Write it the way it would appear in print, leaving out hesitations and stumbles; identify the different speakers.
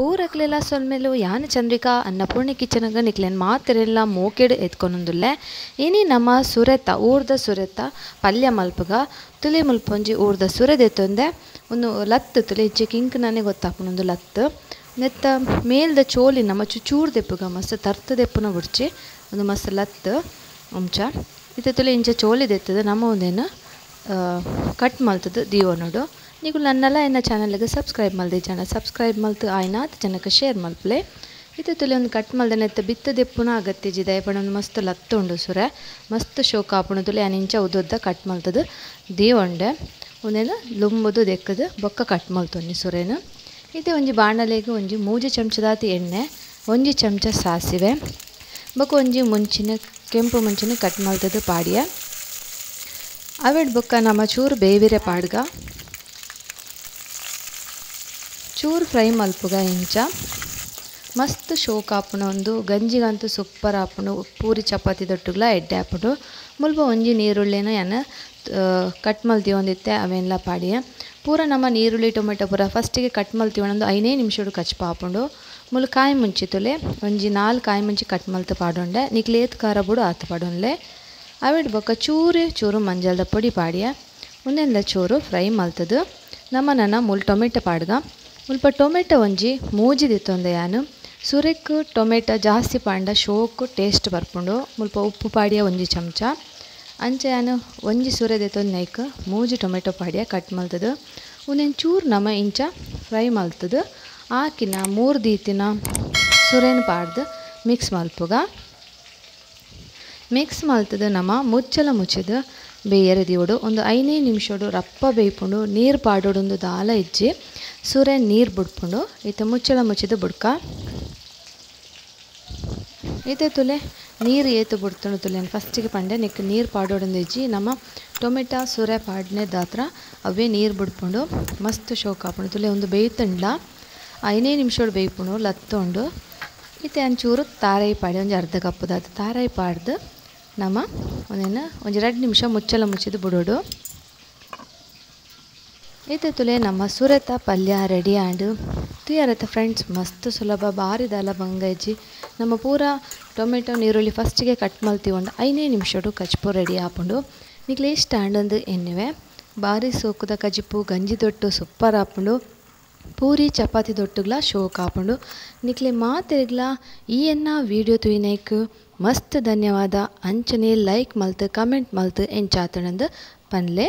Speaker 1: ಪೂರಕ್ಲೆಲ್ಲ ಸೊಲ್ಮೇಲು ಯಾನ್ ಚಂದ್ರಿಕಾ ಅನ್ನಪೂರ್ಣಿ ಕಿಚನಗ ನಿಕ್ಲೆನ್ ಮಾತೆರೆಲ್ಲ ಮೋಕೆಡ್ ಎತ್ಕೊಂದುಲ್ಲೆ ಇನಿ ನಮ್ಮ ಸುರೆತ ಊರ್ದ ಸುರೆತ ಪಲ್ಯ ಮಲ್ಪಗ ತುಲೆ ಮುಲ್ಪೊಂಜಿ ಊರ್ದ ಸುರೆದೆತ್ತೊಂದೆ ಒಂದು ಲತ್ತು ತುಲೆ ಇಜ್ಜೆ ಕಿಂಕ್ ನಾನೇ ಗೊತ್ತಾಪುನೊಂದು ಲತ್ತು ನೆತ್ತ ಮೇಲ್ದ ಚೋಲಿ ನಮ್ಮ ಚೂರ್ ದೆಪ್ಪುಗ ಮಸ್ತ್ ತರ್ತ ದೆಪ್ಪುನ ಬುಡ್ಚಿ ಒಂದು ಮಸ್ತ್ ಲತ್ತು ಅಂಚ ಇತ್ತೆ ತುಲೆ ಇಂಚ ಚೋಲಿ ದೆತ್ತದ ನಮ್ಮ ಒಂದೇನು ಕಟ್ ಮಲ್ತದ ದೀವನೋಡು ನೀವು ನನ್ನೆಲ್ಲ ಎನ್ನ ಚಾನಲ್ಗೆ ಸಬ್ಸ್ಕ್ರೈಬ್ ಮಲ್ದೆ ಜನ ಸಬ್ಸ್ಕ್ರೈಬ್ ಮಲ್ತು ಆಯ್ನಾತ್ ಜನಕ್ಕೆ ಶೇರ್ ಮಲ್ಪಲೆ ಇದು ತುಲೆ ಒಂದು ಕಟ್ ಮಲ್ದೆ ನೆತ್ತ ಬಿತ್ತದೆಪ್ಪುನ ಅಗತ್ಯ ಜಿದೆ ಪಣ ಒಂದು ಮಸ್ತ್ ಲತ್ತು ಉಂಡು ಸುರೆ ಮಸ್ತ್ ಶೋಕ ಆಪುಣ ತುಲೆ ಅನಿಂಚ ಉದ್ದ ಕಟ್ ಮಲ್ತದು ದೀವಂಡೆ ಒಂದೇನು ಲುಂಬುದು ದೆಕ್ಕದು ಬೊಕ್ಕ ಕಟ್ ಮಲ್ತೊಂದು ಸುರೇನು ಇದು ಒಂಜಿ ಬಾಣಲೆಗೆ ಒಂಜಿ 3 ಚಮಚದಾತಿ ಎಣ್ಣೆ 1 ಚಮಚ ಸಾಸಿವೆ ಬೊಕ್ಕ ಒಂಜಿ ಮುಂಚಿನ ಕೆಂಪು ಮುಂಚಿನ ಕಟ್ ಮಲ್ತದು ಪಾಡಿಯ ಅವೆಡ್ ಬೊಕ್ಕ ನಮ್ಮ ಚೂರು ಬೇವಿರೆ ಪಾಡ್ಗ ಚೂರು ಫ್ರೈ ಮಲ್ಪುಗ ಇಂಚ ಮಸ್ತ್ ಶೋಕ್ ಆಪುಣ ಒಂದು ಗಂಜಿಗಂತೂ ಸೂಪರ್ ಆಪುಂಡು ಪೂರಿ ಚಪಾತಿ ದೊಟ್ಟುಗ್ಲ ಎಡ್ಡೆ ಆಪುಂಡು ಮುಲ್ಪ ಒಂಜಿ ನೀರುಳ್ಳಿನ ಯಾನ ಕಟ್ ಮಲ್ತಿ ಒಂದಿತ್ತೆ ಅವೆಲ್ಲ ಪಾಡಿಯ ಪೂರ ನಮ್ಮ ನೀರುಳ್ಳಿ ಟೊಮೆಟೊ ಪೂರ ಫಸ್ಟಿಗೆ ಕಟ್ ಮಲ್ತಿ ಒಂದು 5 ನಿಮಿಷಡು ಕಚ್ಪ ಆಪುಂಡು ಮುಲ್ ಕಾಯಿ ಮುಂಚಿ ತುಲೆ ಒಂಜಿ 4 ಕಾಯಿ ಮುಂಚಿ ಕಟ್ ಮಲ್ತು ಪಾಡೊಂಡೆ ನಿಕ್ಲೇತ್ ಖಾರ ಬುಡು ಆತು ಪಾಡೊನ್ಲೆ ಅವಿಡ್ ಬೊಕ್ಕ ಚೂರು ಮಂಜಲ್ದ ಪೊಡಿ ಪಾಡಿಯ ಒಂದೆಂದ ಚೂರು ಫ್ರೈ ಮಲ್ತದು ನಮ್ಮ ನನ್ನ ಮುಲ್ ಟೊಮೆಟೊ ಪಾಡ್ಗ ಮುಲ್ಪ ಟೊಮೆಟೊ ಒಂಜಿ ಮೂಜಿದಿತ್ತೊಂದೆ ಯಾನು ಸುರೆಕ್ ಟೊಮೆಟೊ ಜಾಸ್ತಿ ಪಾಂಡ ಶೋಕು ಟೇಸ್ಟ್ ಬರ್ಪುಂಡು ಮುಲ್ಪ ಉಪ್ಪು ಪಾಡಿಯ 1 ಚಮಚ ಅಂಚೆ ಯಾನು ಒಂಜಿ ಸುರೆದೆತ್ತೊಂದು ನೈಕ್ 3 ಟೊಮೆಟೊ ಪಾಡಿಯ ಕಟ್ ಮಲ್ತದು ಒಂದೇನು ಚೂರು ನಮ್ಮ ಇಂಚ ಫ್ರೈ ಮಲ್ತದು ಆಕಿನ 3 ದೀತಿನ ಸುರೇನು ಪಾಡ್ದು ಮಿಕ್ಸ್ ಮಲ್ಪುಗ ಮಿಕ್ಸ್ ಮಲ್ತದು ನಮ್ಮ ಮುಚ್ಚಲ ಮುಚ್ಚಿದು ಬೇಯರೆ ದೀವಡು ಒಂದು 5 ನಿಮಿಷಡು ರಪ್ಪ ಬೇಯ್ಪುಂಡು ನೀರು ಪಾಡೋಡೊಂದು ದಾಲ ಇಜ್ಜಿ ಸುರೆ ನೀರು ಬಿಡ್ಪುಂಡು ಇತ್ತೆ ಮುಚ್ಚಲ ಮುಚ್ಚಿದು ಬುಡ್ಕ ಇತ್ತೆ ತುಲೆ ನೀರು ಏತು ಬಿಡ್ತುಂಡು ತುಲೆ ಫಸ್ಟಿಗೆ ಪಂಡೆ ನಿಕ್ ನೀರು ಪಾಡೋಡೊಂದು ಇಜ್ಜಿ ನಮ್ಮ ಟೊಮೆಟೊ ಸುರೆ ಪಾಡ್ನೆ ದಾತ್ರ ಅವೇ ನೀರು ಬಿಡ್ಪುಂಡು ಮಸ್ತ್ ಶೋಕ ಆಪುಂಡು ತುಲೆ ಒಂದು ಬೇಯ್ತಂಡ್ಲ 5 ನಿಮಿಷಡು ಬೇಯ್ಪುಂಡು ಲತ್ತೊಂಡು ಇತ್ತೆ ಅಂಚೂರು ತಾರಾಯಿ ಪಾಡಿ ಒಂಜಿ ಅರ್ಧ ಕಪ್ಪುದಾದ ತಾರಾಯಿ ಪಾಡ್ದು ನಮ್ಮ ಒಂದೇನು ಒಂಜಿ 2 ನಿಮಿಷ ಮುಚ್ಚಲ ಮುಚ್ಚಿದು ಬಿಡೋಡು ಇತ್ತೆ ತುಲೆ ನಮ್ಮ ಸುರೆತ ಪಲ್ಯ ರೆಡಿ ಆಂಡು ತುಯಾರತ್ತ ಫ್ರೆಂಡ್ಸ್ ಮಸ್ತ್ ಸುಲಭ ಬಾರಿ ದಾಲ ಬಂಗಜ್ಜಿ ನಮ್ಮ ಪೂರ ಟೊಮೆಟೊ ನೀರುಳ್ಳಿ ಫಸ್ಟಿಗೆ ಕಟ್ ಮಲ್ತಿಕೊಂಡು 5 ನಿಮಿಷಡು ಕಚ್ಪು ರೆಡಿ ಆಪುಂಡು ನಿಕ್ಲೆ ಇಷ್ಟ ಆಂಡೊಂದು ಎನ್ನುವೆ ಬಾರಿ ಸೋಕುದ ಕಜಿಪು ಗಂಜಿ ದೊಟ್ಟು ಸೂಪರ್ ಆಪುಂಡು ಪೂರಿ ಚಪಾತಿ ದೊಟ್ಟುಗ್ಲ ಶೋಕ್ ಆಪುಂಡು ನಿಕ್ಲೆ ಮಾತೆಗ್ಲ ಈ ಎನ್ನ ವೀಡಿಯೋ ತುಯಿನೈಕ್ ಮಸ್ತ್ ಧನ್ಯವಾದ ಅಂಚನೆ ಲೈಕ್ ಮಲ್ತು ಕಮೆಂಟ್ ಮಲ್ತು ಎಂಚಾತನಂದು ಪನ್ಲೆ